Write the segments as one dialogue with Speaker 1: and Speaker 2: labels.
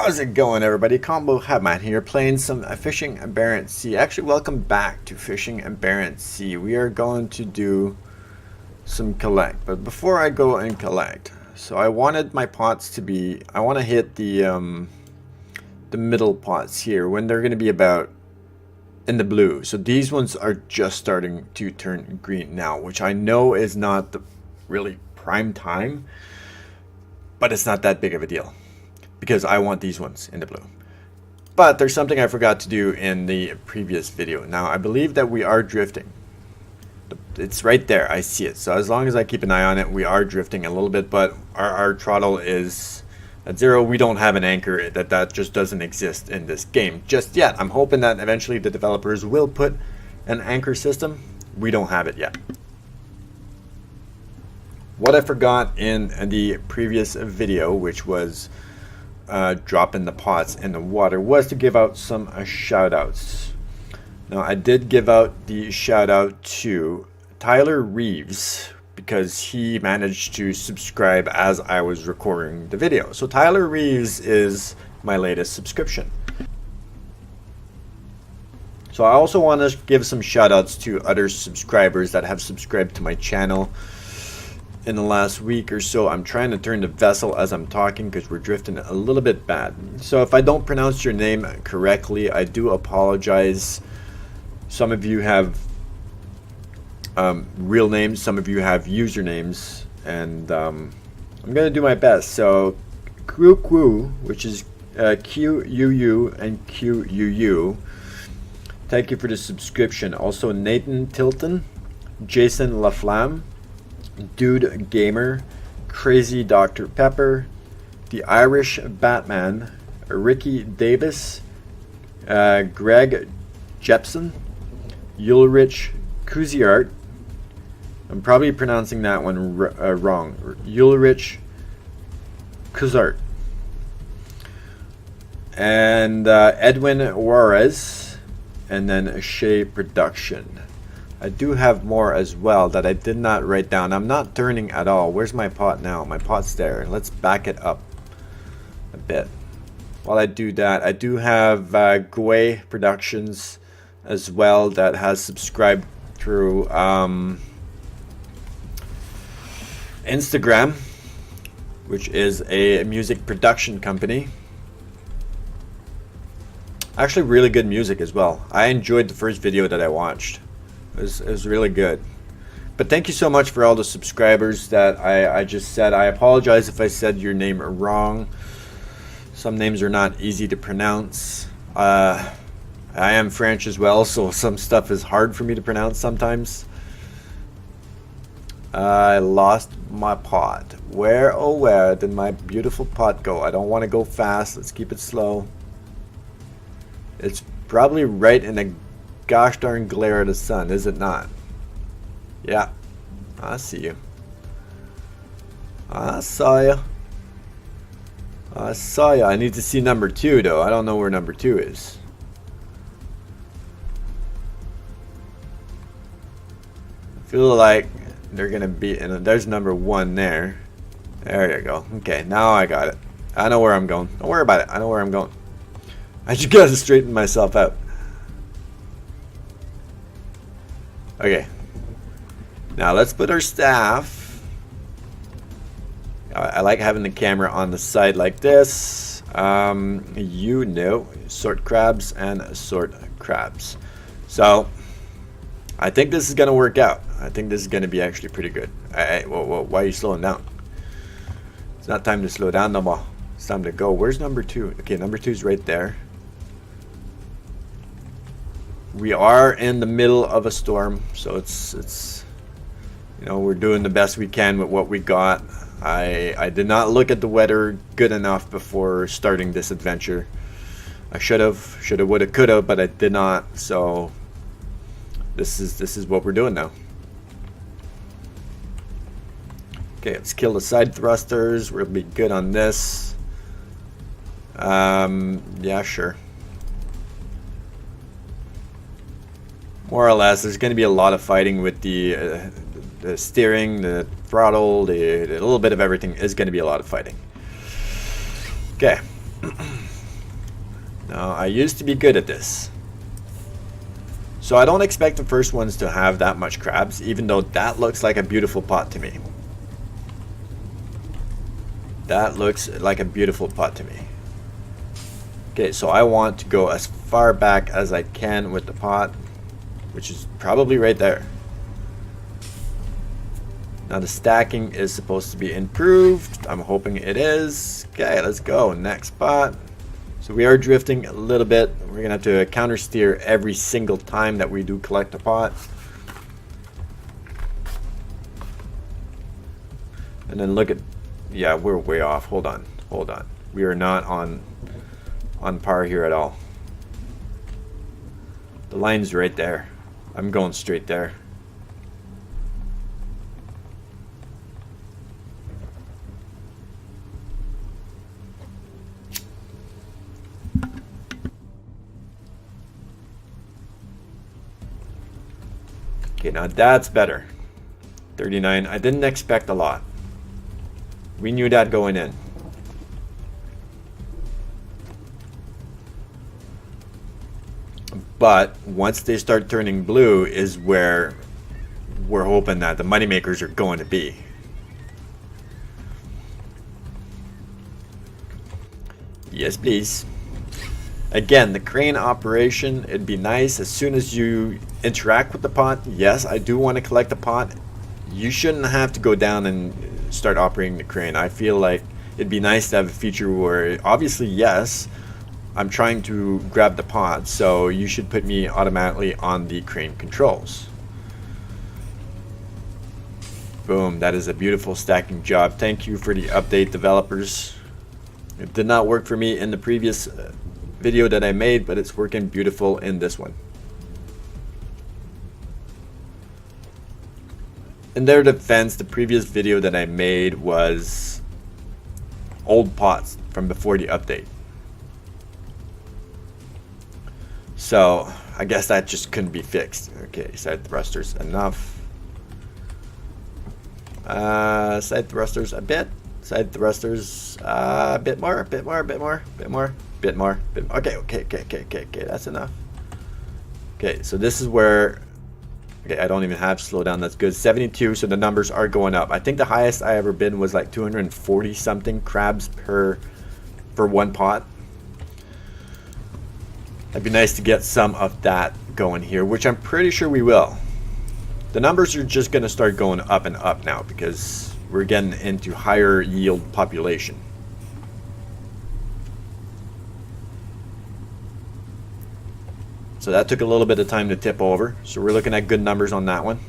Speaker 1: How's it going, everybody? Combo Headman here, playing some Fishing and Barents Sea. Actually, welcome back to Fishing and Barents Sea. We are going to do some collect, but before I go and collect, so I wanted my pots to be, I want to hit the middle pots here when they're going to be about in the blue. So these ones are just starting to turn green now, which I know is not the really prime time, but it's not that big of a deal, because I want these ones in the blue. But there's something I forgot to do in the previous video. Now, I believe that we are drifting. It's right there. I see it. So as long as I keep an eye on it, we are drifting a little bit, but our throttle is at 0. We don't have an anchor. That just doesn't exist in this game just yet. I'm hoping that eventually the developers will put an anchor system. We don't have it yet. What I forgot in the previous video, which was dropping the pots in the water, was to give out some shout outs. Now, I did give out the shout out to Tyler Reeves because he managed to subscribe as I was recording the video. So Tyler Reeves is my latest subscription. So I also want to give some shout outs to other subscribers that have subscribed to my channel in the last week or so. I'm trying to turn the vessel as I'm talking because we're drifting a little bit bad. So if I don't pronounce your name correctly, I do apologize. Some of you have real names, some of you have usernames, and I'm gonna do my best. So Q, which is QUU and QUU, thank you for the subscription. Also Nathan Tilton, Jason LaFlamme, Dude Gamer, Crazy Dr. Pepper, The Irish Batman, Ricky Davis, Greg Jepson, Ulrich Kuziart. I'm probably pronouncing that one wrong. Ulrich Kuzart. And Edwin Juarez. And then Shea Production. I do have more as well that I did not write down. I'm not turning at all. Where's my pot now? My pot's there. Let's back it up a bit. While I do that, I do have Gway Productions as well that has subscribed through Instagram, which is a music production company. Actually, really good music as well. I enjoyed the first video that I watched. It was really good. But thank you so much for all the subscribers that I just said. I apologize if I said your name wrong. Some names are not easy to pronounce. I am French as well, so some stuff is hard for me to pronounce sometimes. I lost my pot. Where, oh where did my beautiful pot go? I don't want to go fast. Let's keep it slow. It's probably right in the gosh darn glare of the sun, is it not? Yeah, I see you. I saw you. I saw you. I need to see number 2 though. I don't know where number 2 is. I feel like they're gonna be, and there's number 1 there. There you go. Okay, now I got it. I know where I'm going. Don't worry about it. I know where I'm going. I just gotta straighten myself out. Okay. Now let's put our staff. I like having the camera on the side like this. You know, sort crabs and sort crabs. So I think this is gonna work out. I think this is gonna be actually pretty good. Whoa, why are you slowing down? It's not time to slow down no more. It's time to go. Where's number 2? Okay, number 2 is right there. We are in the middle of a storm, so it's you know, we're doing the best we can with what we got. I did not look at the weather good enough before starting this adventure. I should have, would have, could have, but I did not. So this is what we're doing now. Okay, let's kill the side thrusters. We'll be good on this. Yeah, sure. More or less, there's going to be a lot of fighting with the steering, the throttle, the little bit of everything is going to be a lot of fighting. Okay. Now, I used to be good at this. So I don't expect the first ones to have that much crabs, even though that looks like a beautiful pot to me. That looks like a beautiful pot to me. Okay, so I want to go as far back as I can with the pot, which is probably right there. Now the stacking is supposed to be improved. I'm hoping it is. Okay, let's go. Next spot. So we are drifting a little bit. We're gonna have to counter steer every single time that we do collect a pot. And then look at, yeah, we're way off. Hold on, hold on. We are not on par here at all. The line's right there. I'm going straight there. Okay, now that's better. 39. I didn't expect a lot. We knew that going in. But once they start turning blue is where we're hoping that the moneymakers are going to be. Yes, please. Again, the crane operation, it'd be nice as soon as you interact with the pot. Yes, I do want to collect the pot. You shouldn't have to go down and start operating the crane. I feel like it'd be nice to have a feature where, obviously, yes, I'm trying to grab the pot, so you should put me automatically on the crane controls. Boom, that is a beautiful stacking job. Thank you for the update, developers. It did not work for me in the previous video that I made, but it's working beautiful in this one. In their defense, the previous video that I made was old pots from before the update. So I guess that just couldn't be fixed. Okay, side thrusters enough. Side thrusters a bit. Side thrusters a bit more, bit more, bit more, bit more, bit more, bit more. Okay, that's enough. Okay, so this is where, okay, I don't even have slow down. That's good. 72, so the numbers are going up. I think the highest I ever been was like 240 something crabs per one pot. It'd be nice to get some of that going here, which I'm pretty sure we will. The numbers are just going to start going up and up now because we're getting into higher yield population. So that took a little bit of time to tip over. So we're looking at good numbers on that one.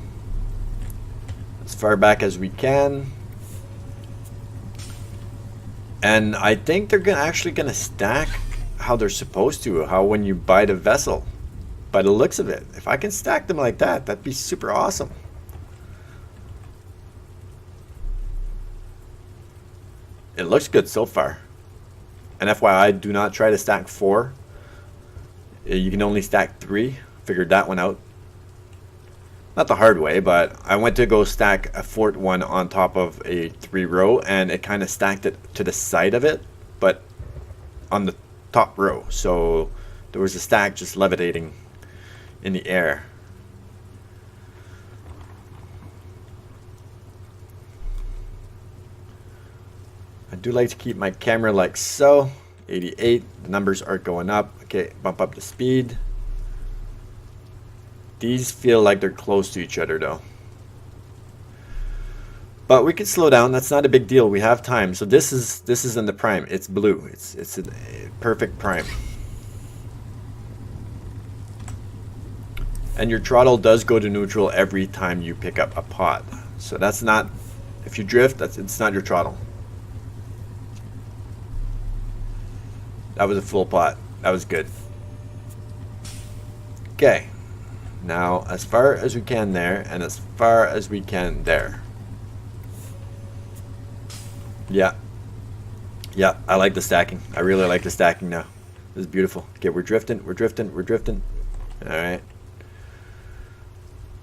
Speaker 1: As far back as we can. And I think they're actually going to stack how they're supposed to, how when you buy the vessel, by the looks of it. If I can stack them like that, that'd be super awesome. It looks good so far. And FYI, do not try to stack 4. You can only stack 3. Figured that one out. Not the hard way, but I went to go stack a 4th one on top of a 3-row, and it kind of stacked it to the side of it, but on the top row. So there was a stack just levitating in the air. I do like to keep my camera like so. 88, the numbers are going up. Okay, bump up the speed. These feel like they're close to each other though. But we can slow down. That's not a big deal. We have time. So this is in the prime. It's blue. It's a perfect prime. And your throttle does go to neutral every time you pick up a pot. So that's not, if you drift, it's not your throttle. That was a full pot. That was good. Okay. Now, as far as we can there, and as far as we can there. Yeah. Yeah, I like the stacking. I really like the stacking now. This is beautiful. Okay, we're drifting, we're drifting, we're drifting. Alright.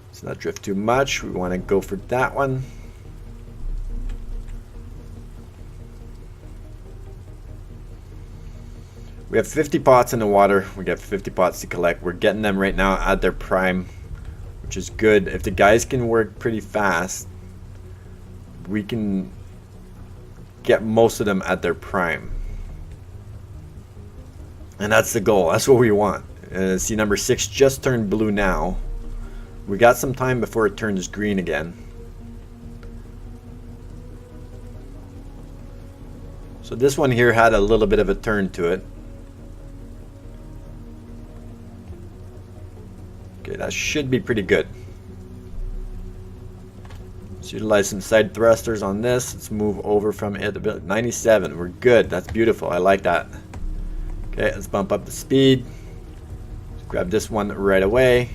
Speaker 1: Let's not drift too much. We want to go for that one. We have 50 pots in the water. We got 50 pots to collect. We're getting them right now at their prime, which is good. If the guys can work pretty fast, we can get most of them at their prime. And that's the goal. That's what we want. See, number 6 just turned blue now. We got some time before it turns green again. So this one here had a little bit of a turn to it. Okay, that should be pretty good. Let's utilize some side thrusters on this. Let's move over from it a bit. 97, we're good. That's beautiful. I like that. Okay, let's bump up the speed. Let's grab this one right away.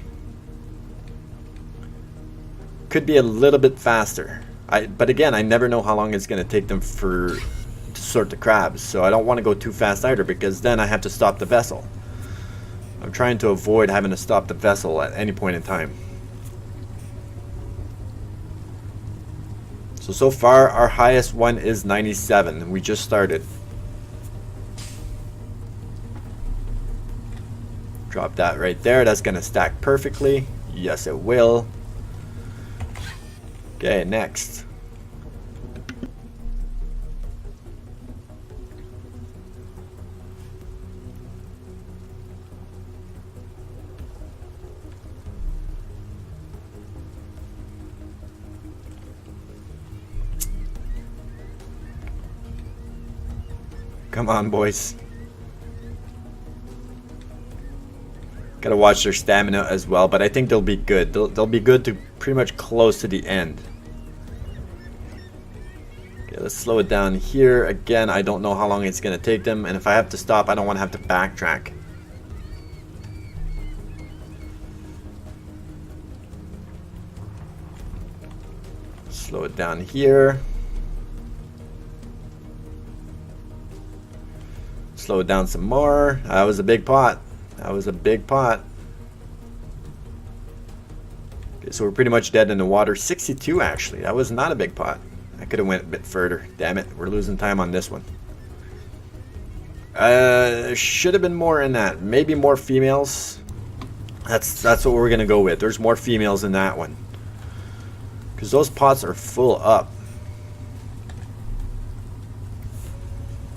Speaker 1: Could be a little bit faster. But again, I never know how long it's going to take them to sort the crabs. So I don't want to go too fast either, because then I have to stop the vessel. I'm trying to avoid having to stop the vessel at any point in time. So far our highest one is 97. We just started. Drop that right there. That's going to stack perfectly. Yes, it will. Okay, next. Come on, boys. Gotta watch their stamina as well, but I think they'll be good. They'll be good to pretty much close to the end. Okay, let's slow it down here. Again, I don't know how long it's gonna take them, and if I have to stop, I don't want to have to backtrack. Slow it down here. Slow it down some more. That was a big pot. That was a big pot. Okay, so we're pretty much dead in the water. 62 actually. That was not a big pot. I could have went a bit further. Damn it. We're losing time on this one. Should have been more in that. Maybe more females. That's what we're gonna go with. There's more females in that one. Because those pots are full up.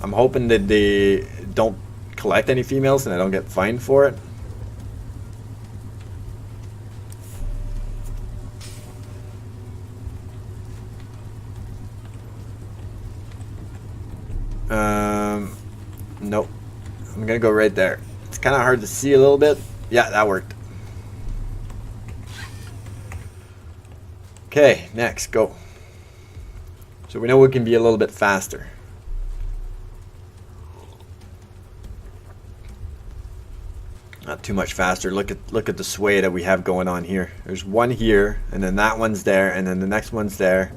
Speaker 1: I'm hoping that they don't collect any females and I don't get fined for it. Nope. I'm gonna go right there. It's kind of hard to see a little bit. Yeah, that worked. Okay, next, go. So we know we can be a little bit faster. Not too much faster. Look at the sway that we have going on here. There's one here, and then that one's there, and then the next one's there.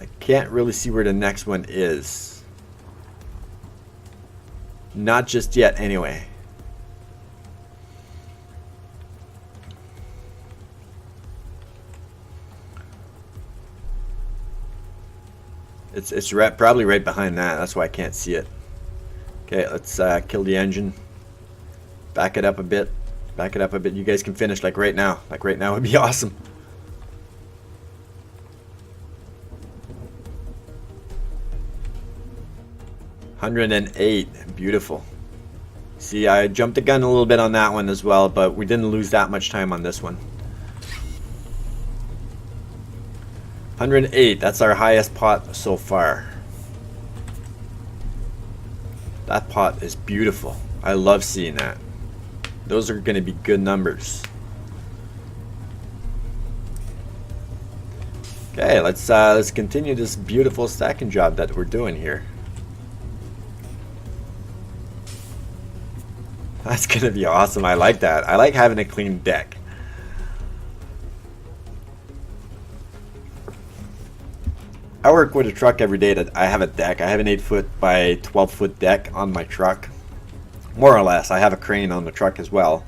Speaker 1: I can't really see where the next one is. Not just yet, anyway. It's probably right behind that. That's why I can't see it. Okay, let's kill the engine. Back it up a bit. Back it up a bit. You guys can finish like right now. Like right now would be awesome. $108. Beautiful. See, I jumped the gun a little bit on that one as well, but we didn't lose that much time on this one. 108. That's our highest pot so far. That pot is beautiful. I love seeing that. Those are going to be good numbers. Okay, let's continue this beautiful stacking job that we're doing here. That's going to be awesome. I like that. I like having a clean deck. I work with a truck every day that I have a deck. I have an 8-foot by 12-foot deck on my truck. More or less. I have a crane on the truck as well.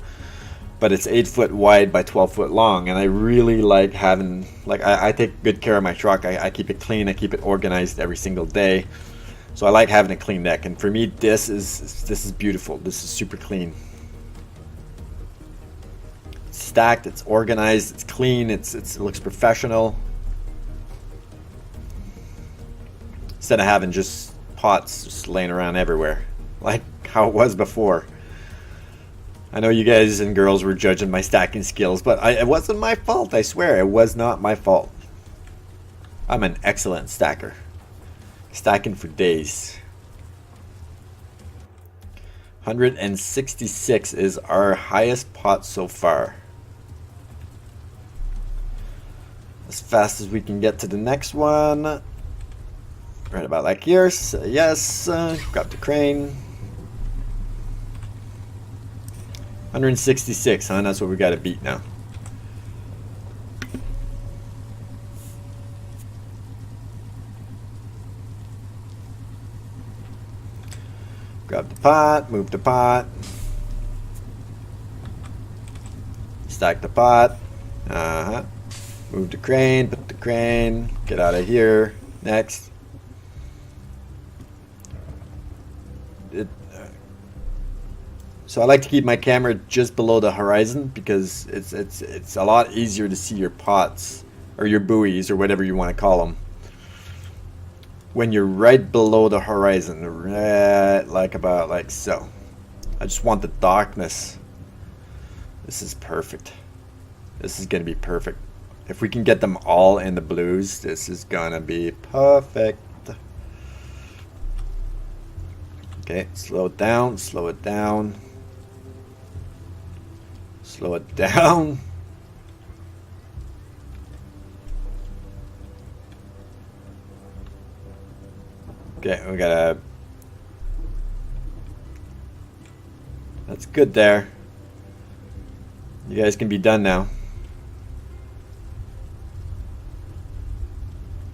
Speaker 1: But it's 8 foot wide by 12 foot long. And I really like having, I take good care of my truck. I keep it clean. I keep it organized every single day. So I like having a clean neck, and for me this is beautiful. This is super clean. It's stacked, it's organized, it's clean, it looks professional. Instead of having just pots just laying around everywhere, like how it was before. I know you guys and girls were judging my stacking skills, but it wasn't my fault, I swear. It was not my fault. I'm an excellent stacker. Stacking for days. 166 is our highest pot so far. As fast as we can get to the next one. Right about like here. So yes. Grab the crane. 166, huh? That's what we got to beat now. Grab the pot, move the pot, stack the pot, move the crane, put the crane, get out of here, next. So I like to keep my camera just below the horizon because it's a lot easier to see your pots or your buoys or whatever you want to call them when you're right below the horizon, right about like so. I just want the darkness. This is perfect. This is gonna be perfect. If we can get them all in the blues, this is gonna be perfect. Okay, slow it down, slow it down. Slow it down. Okay, we gotta... That's good there. You guys can be done now.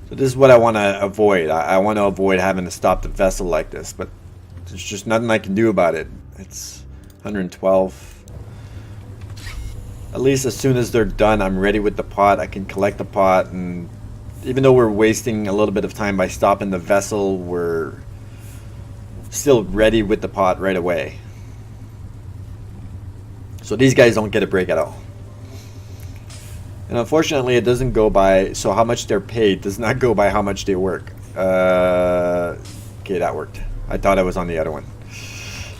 Speaker 1: So this is what I want to avoid. I want to avoid having to stop the vessel like this, but there's just nothing I can do about it. It's 112. At least as soon as they're done, I'm ready with the pot. I can collect the pot, and even though we're wasting a little bit of time by stopping the vessel, we're still ready with the pot right away. So these guys don't get a break at all. And unfortunately, it doesn't go by, so how much they're paid does not go by how much they work. Okay, that worked. I thought I was on the other one.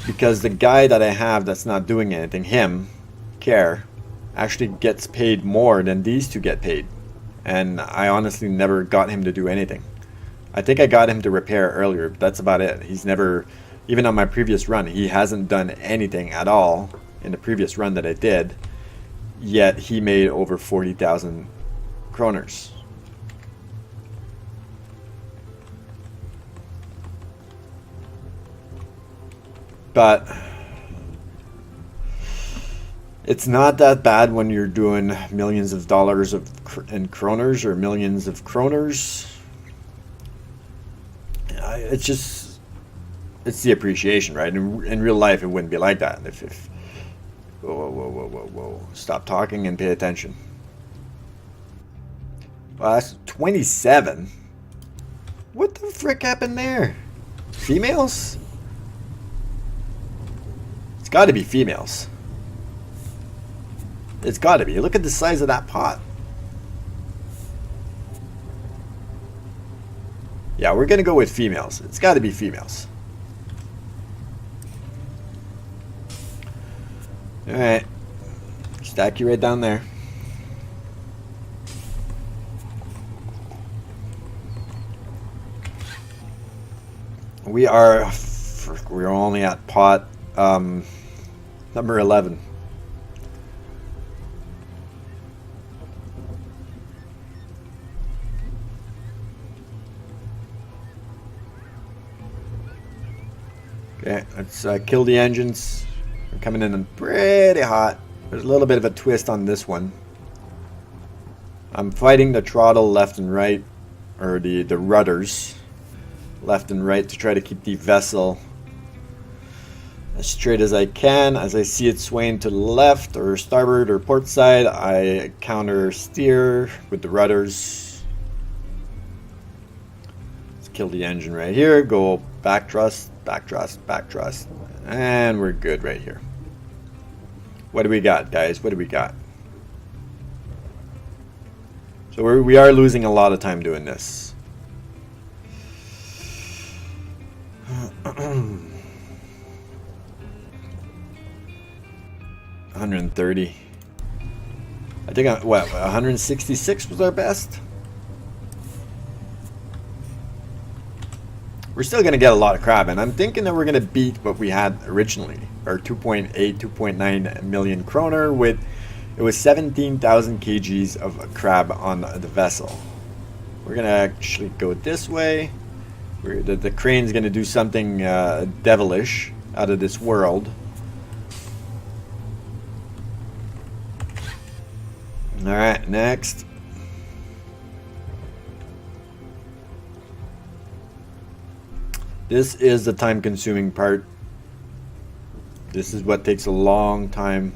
Speaker 1: Because the guy that I have that's not doing anything, him, Care, actually gets paid more than these two get paid. And I honestly never got him to do anything. I think I got him to repair earlier, but that's about it. He's never, even on my previous run, he hasn't done anything at all in the previous run that I did. Yet he made over 40,000 kroners. But it's not that bad when you're doing millions of dollars in kroners or millions of kroners. It's just, it's the appreciation, right? In real life, it wouldn't be like that. If whoa. Stop talking and pay attention. Well, that's 27. What the frick happened there? Females? It's got to be females. It's got to be. Look at the size of that pot. Yeah, we're going to go with females. It's got to be females. Alright. Stack you right down there. We're only at pot number 11. Okay, let's kill the engines. We're coming in pretty hot. There's a little bit of a twist on this one. I'm fighting the throttle left and right, or the rudders left and right to try to keep the vessel as straight as I can. As I see it swaying to the left or starboard or port side, I counter steer with the rudders. Let's kill the engine right here. Go back thrust, back thrust, back thrust. And we're good right here. What do we got, guys? What do we got? So we are losing a lot of time doing this. 130. I think, what, 166 was our best? We're still going to get a lot of crab, and I'm thinking that we're going to beat what we had originally, our 2.8, 2.9 million kroner with, it was 17,000 kgs of crab on the vessel. We're going to actually go this way. The crane's going to do something devilish out of this world. Alright, next. This is the time-consuming part. This is what takes a long time.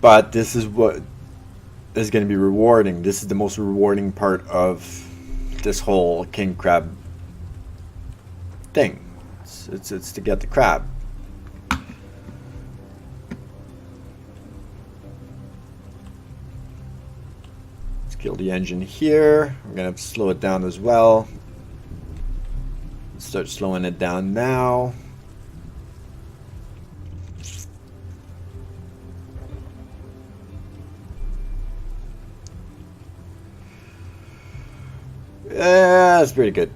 Speaker 1: But this is what is going to be rewarding. This is the most rewarding part of this whole king crab thing. It's to get the crab. Let's kill the engine here. We're going to slow it down as well. Start slowing it down now. Yeah, that's pretty good.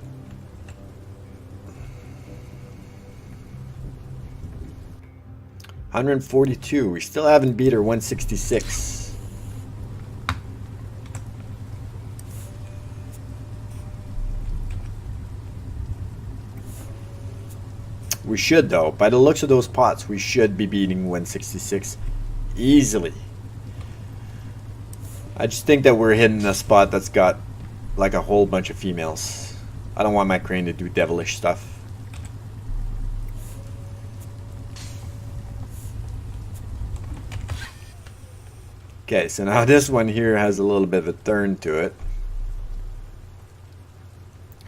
Speaker 1: $142. We still haven't beat her 166. We should, though. By the looks of those pots, we should be beating 166 easily. I just think that we're hitting a spot that's got like a whole bunch of females. I don't want my crane to do devilish stuff. Okay, so now this one here has a little bit of a turn to it.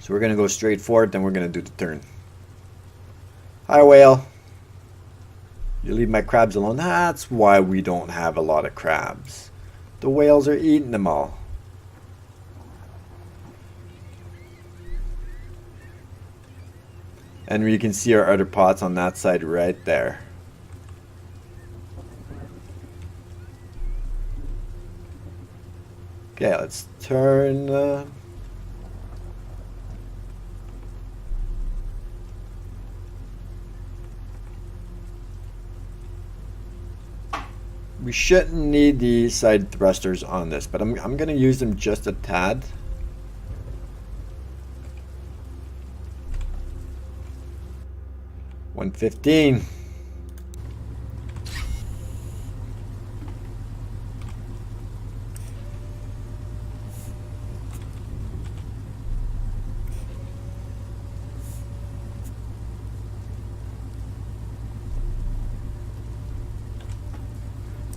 Speaker 1: So we're going to go straight forward, then we're going to do the turn. Hi, whale. You leave my crabs alone. That's why we don't have a lot of crabs. The whales are eating them all. And we can see our other pots on that side right there. Okay, let's turn. We shouldn't need the side thrusters on this, but I'm going to use them just a tad. $115.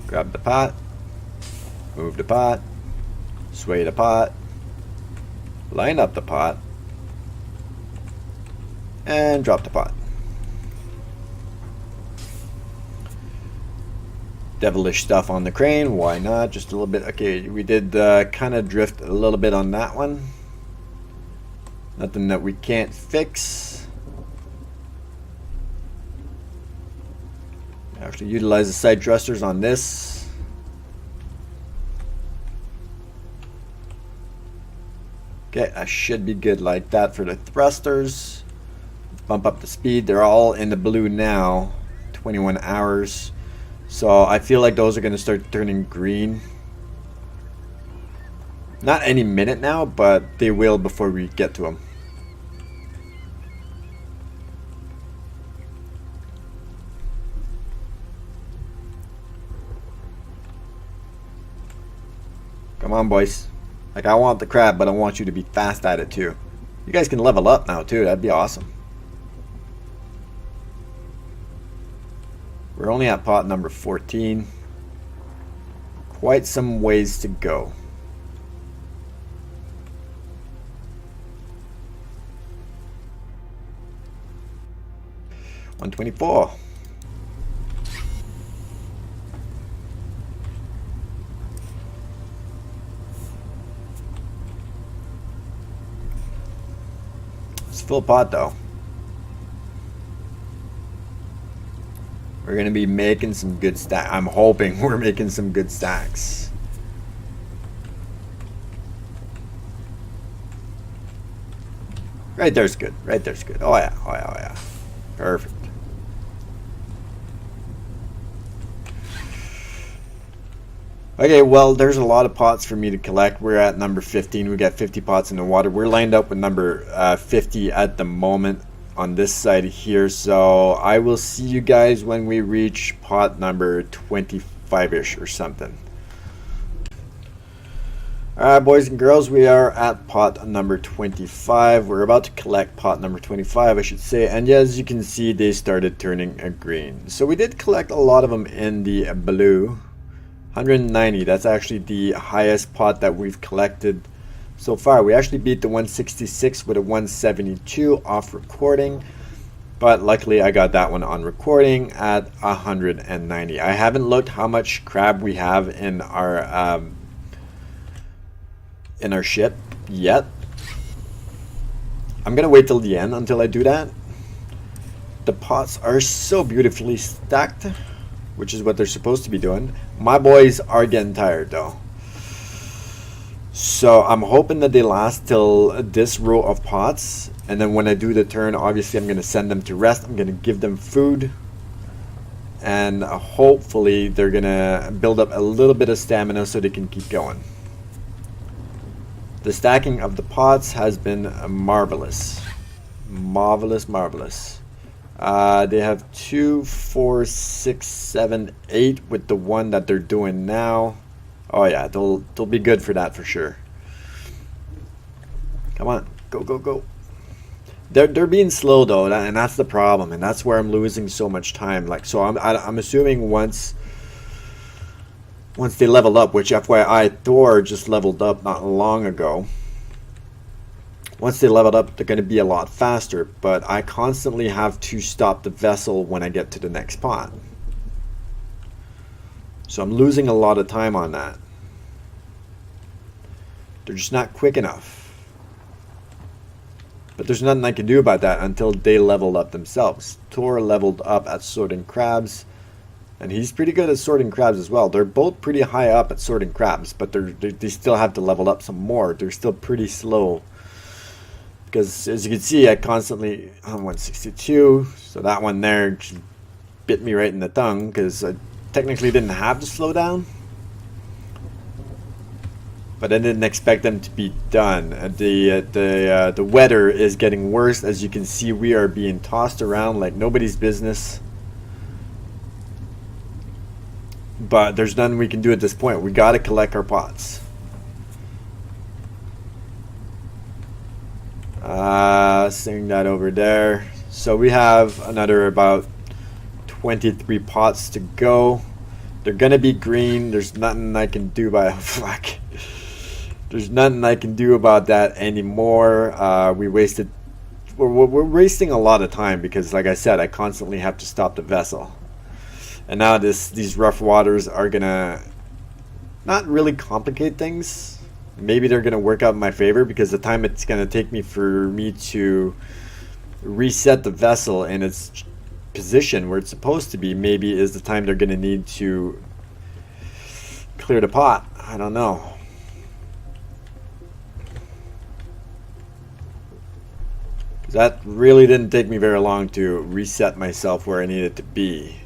Speaker 1: Grab the pot, move the pot, sway the pot, line up the pot, and drop the pot. Devilish stuff on the crane, why not? Just a little bit. Okay, we did kind of drift a little bit on that one. Nothing that we can't fix. Actually utilize the side thrusters on this. Okay, I should be good like that for the thrusters. Bump up the speed. They're all in the blue now. 21 hours. So I feel like those are going to start turning green. Not any minute now, but they will before we get to them. Come on, boys. Like, I want the crab, but I want you to be fast at it too. You guys can level up now too. That'd be awesome. We're only at pot number 14. Quite some ways to go. 124. It's full pot though. We're gonna be making some good stacks. I'm hoping we're making some good stacks. Right there's good. Right there's good. Oh yeah. Oh yeah. Oh yeah. Perfect. Okay, well, there's a lot of pots for me to collect. We're at number 15. We got 50 pots in the water. We're lined up with number 50 at the moment on this side here. So I will see you guys when we reach pot number 25-ish or something. Alright, boys and girls, we are at pot number 25. We're about to collect pot number 25, I should say. And yeah, as you can see, they started turning green. So we did collect a lot of them in the blue. 190, that's actually the highest pot that we've collected so far. We actually beat the 166 with a 172 off recording, but luckily I got that one on recording at 190. I haven't looked how much crab we have in our ship yet. I'm gonna wait till the end until I do that. The pots are so beautifully stacked, which is what they're supposed to be doing. My boys are getting tired though. So I'm hoping that they last till this row of pots. And then when I do the turn, obviously I'm going to send them to rest. I'm going to give them food. And hopefully they're going to build up a little bit of stamina so they can keep going. The stacking of the pots has been marvelous. Marvelous, marvelous. They have 2, 4, 6, 7, 8 with the one that they're doing now. Oh yeah, they'll be good for that for sure. Come on, go go go. They're being slow though, and that's the problem, and that's where I'm losing so much time. Like, so I'm assuming once they level up, which FYI Thor just leveled up not long ago. Once they leveled up, they're going to be a lot faster, but I constantly have to stop the vessel when I get to the next pot. So I'm losing a lot of time on that. They're just not quick enough. But there's nothing I can do about that until they leveled up themselves. Thor leveled up at sorting crabs, and he's pretty good at sorting crabs as well. They're both pretty high up at sorting crabs, but they still have to level up some more. They're still pretty slow. Because as you can see, I constantly, I'm 162, so that one there just bit me right in the tongue because I technically didn't have to slow down. But I didn't expect them to be done. The weather is getting worse. As you can see, we are being tossed around like nobody's business. But there's nothing we can do at this point. We got to collect our pots. Seeing that over there. So we have another about 23 pots to go. They're gonna be green. There's nothing I can do about fuck. There's nothing I can do about that anymore. We're wasting a lot of time because, like I said, I constantly have to stop the vessel. And now these rough waters are gonna not really complicate things. Maybe they're going to work out in my favor because the time it's going to take me for me to reset the vessel in its position where it's supposed to be maybe is the time they're going to need to clear the pot. I don't know. That really didn't take me very long to reset myself where I needed to be.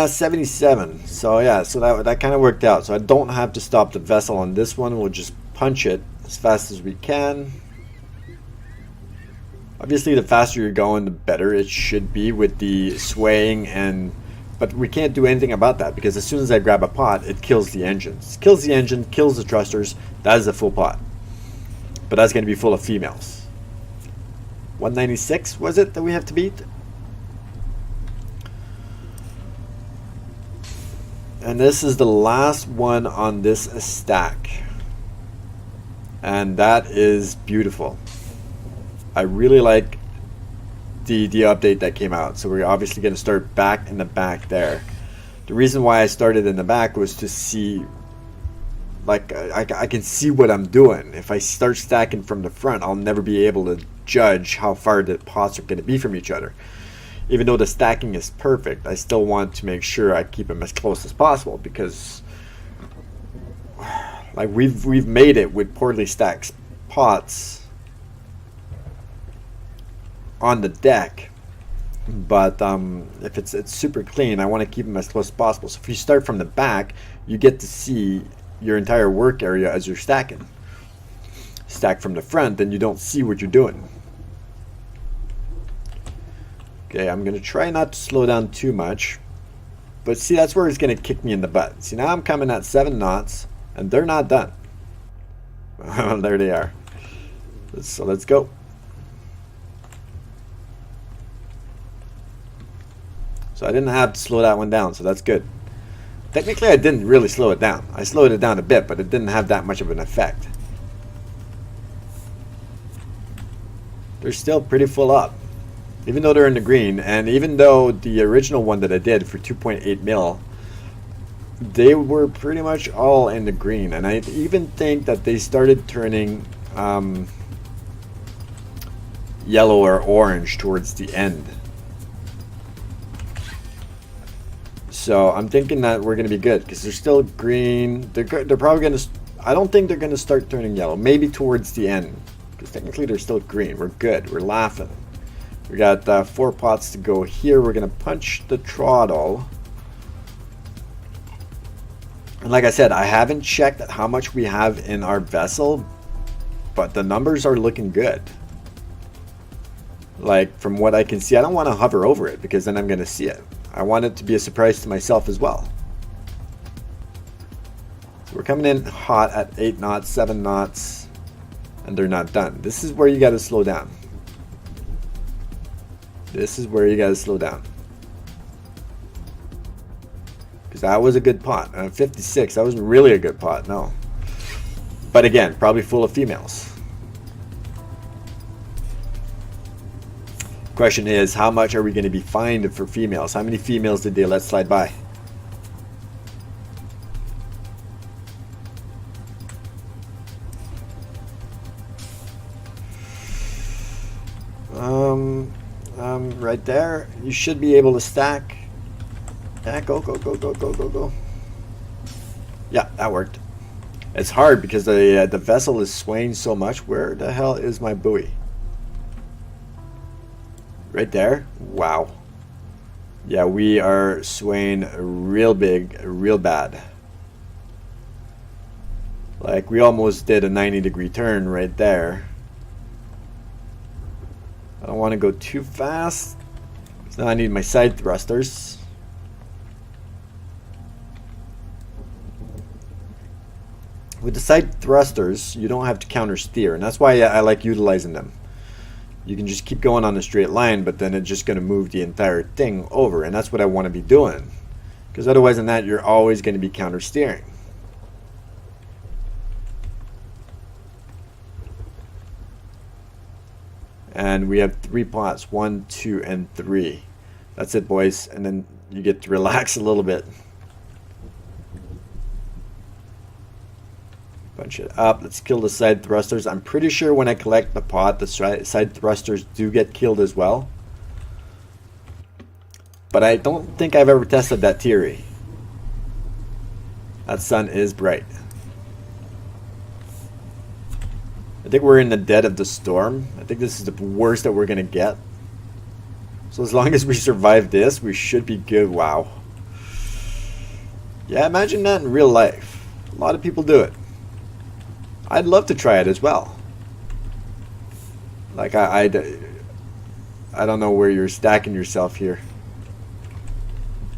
Speaker 1: 77. So yeah, so that kind of worked out. So I don't have to stop the vessel on this one. We'll just punch it as fast as we can. Obviously, the faster you're going, the better it should be with the swaying, but we can't do anything about that because as soon as I grab a pot, it kills the engine. It kills the engine, kills the thrusters. That is a full pot. But that's going to be full of females. 196 was it that we have to beat? And this is the last one on this stack. and that is beautiful. I really like the update that came out. So we're obviously going to start back in the back there. The reason why I started in the back was to see, like, I can see what I'm doing. If I start stacking from the front, I'll never be able to judge how far the pots are going to be from each other. Even though the stacking is perfect, I still want to make sure I keep them as close as possible, because like we've made it with poorly stacked pots on the deck, but if it's super clean, I want to keep them as close as possible. So if you start from the back, you get to see your entire work area as you're stacking. Stack from the front, then you don't see what you're doing. Okay, I'm gonna try not to slow down too much, but see, that's where it's gonna kick me in the butt. See, now I'm coming at 7 knots and they're not done. There they are. So let's go. So I didn't have to slow that one down, so that's good. Technically, I didn't really slow it down. I slowed it down a bit, but it didn't have that much of an effect. They're still pretty full up, even though they're in the green, and even though the original one that I did for 2.8 mil, they were pretty much all in the green, and I even think that they started turning yellow or orange towards the end. So I'm thinking that we're going to be good, because they're still green. They're probably going to, I don't think they're going to start turning yellow. Maybe towards the end, because technically they're still green. We're good. We're laughing. We got 4 pots to go here. We're going to punch the throttle. And like I said, I haven't checked how much we have in our vessel, but the numbers are looking good. Like, from what I can see, I don't want to hover over it, because then I'm going to see it. I want it to be a surprise to myself as well. So we're coming in hot at 8 knots, 7 knots, and they're not done. This is where you got to slow down. This is where you got to slow down. Because that was a good pot. 56, that wasn't really a good pot, no. But again, probably full of females. Question is, how much are we going to be fined for females? How many females did they let slide by? Right there. You should be able to stack. Yeah, go, go, go, go, go, go, go. Yeah, that worked. It's hard because the vessel is swaying so much. Where the hell is my buoy? Right there. Wow. Yeah, we are swaying real big, real bad. Like, we almost did a 90-degree turn right there. I don't want to go too fast. So now I need my side thrusters. With the side thrusters, you don't have to counter steer, and that's why I like utilizing them. You can just keep going on a straight line, but then it's just going to move the entire thing over, and that's what I want to be doing. Because otherwise than that, you're always going to be counter steering. And we have 3 pots, 1, 2, and 3. That's it, boys, and then you get to relax a little bit. Bunch it up. Let's kill the side thrusters. I'm pretty sure when I collect the pot, the side thrusters do get killed as well. But I don't think I've ever tested that theory. That sun is bright. I think we're in the dead of the storm. I think this is the worst that we're going to get. So as long as we survive this, we should be good. Wow. Yeah, imagine that in real life. A lot of people do it. I'd love to try it as well. Like, I don't know where you're stacking yourself here.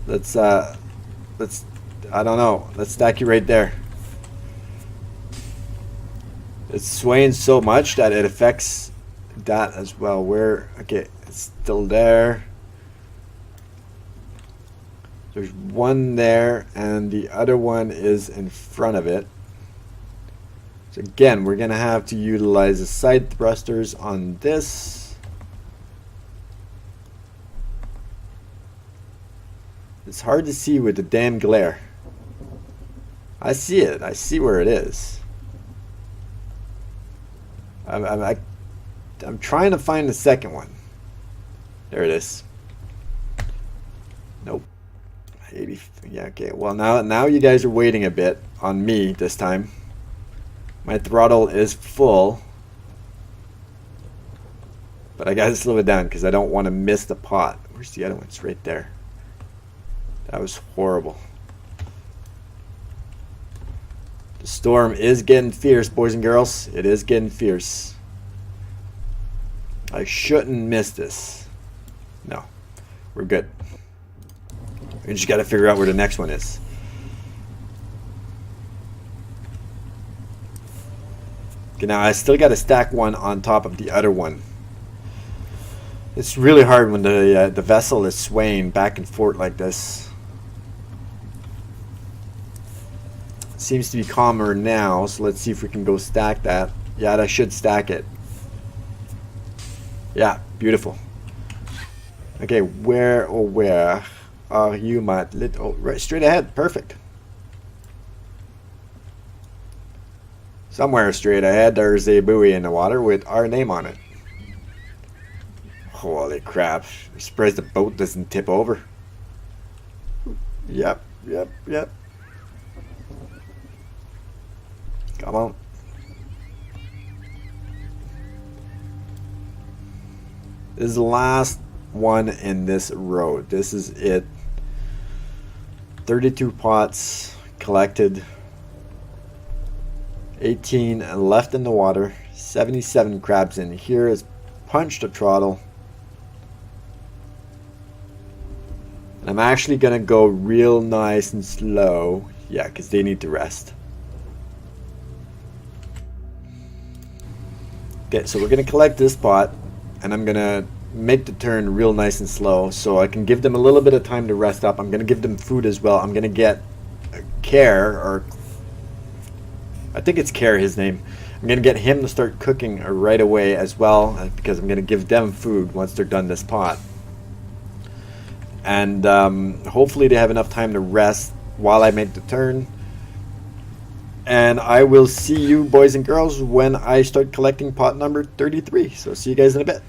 Speaker 1: Let's, I don't know. Let's stack you right there. It's swaying so much that it affects that as well. Where, okay, it's still there. There's one there, and the other one is in front of it. So again, we're going to have to utilize the side thrusters on this. It's hard to see with the damn glare. I see it. I see where it is. I'm trying to find the second one. There it is. Nope. 80. Yeah, okay. Well, now you guys are waiting a bit on me this time. My throttle is full. But I gotta slow it down because I don't want to miss the pot. Where's the other one? It's right there. That was horrible. The storm is getting fierce, boys and girls. It is getting fierce. I shouldn't miss this. No. We're good. We just got to figure out where the next one is. Okay, now I still got to stack one on top of the other one. It's really hard when the vessel is swaying back and forth like this. Seems to be calmer now, so let's see if we can go stack that. Yeah, that should stack it. Yeah, beautiful. Okay, where are you, my little... Oh, right, straight ahead. Perfect. Somewhere straight ahead, there's a buoy in the water with our name on it. Holy crap. I'm surprised the boat doesn't tip over. Yep. Come on. This is the last one in this row. This is it. 32 pots collected. 18 left in the water. 77 crabs in here. Is punch the throttle. And I'm actually going to go real nice and slow. Yeah, because they need to rest. Okay, so we're going to collect this pot. And I'm going to make the turn real nice and slow so I can give them a little bit of time to rest up. I'm going to give them food as well. I'm going to get Care, or I think it's Care, his name. I'm going to get him to start cooking right away as well, because I'm going to give them food once they're done this pot. And hopefully they have enough time to rest while I make the turn. And I will see you, boys and girls, when I start collecting pot number 33. So see you guys in a bit.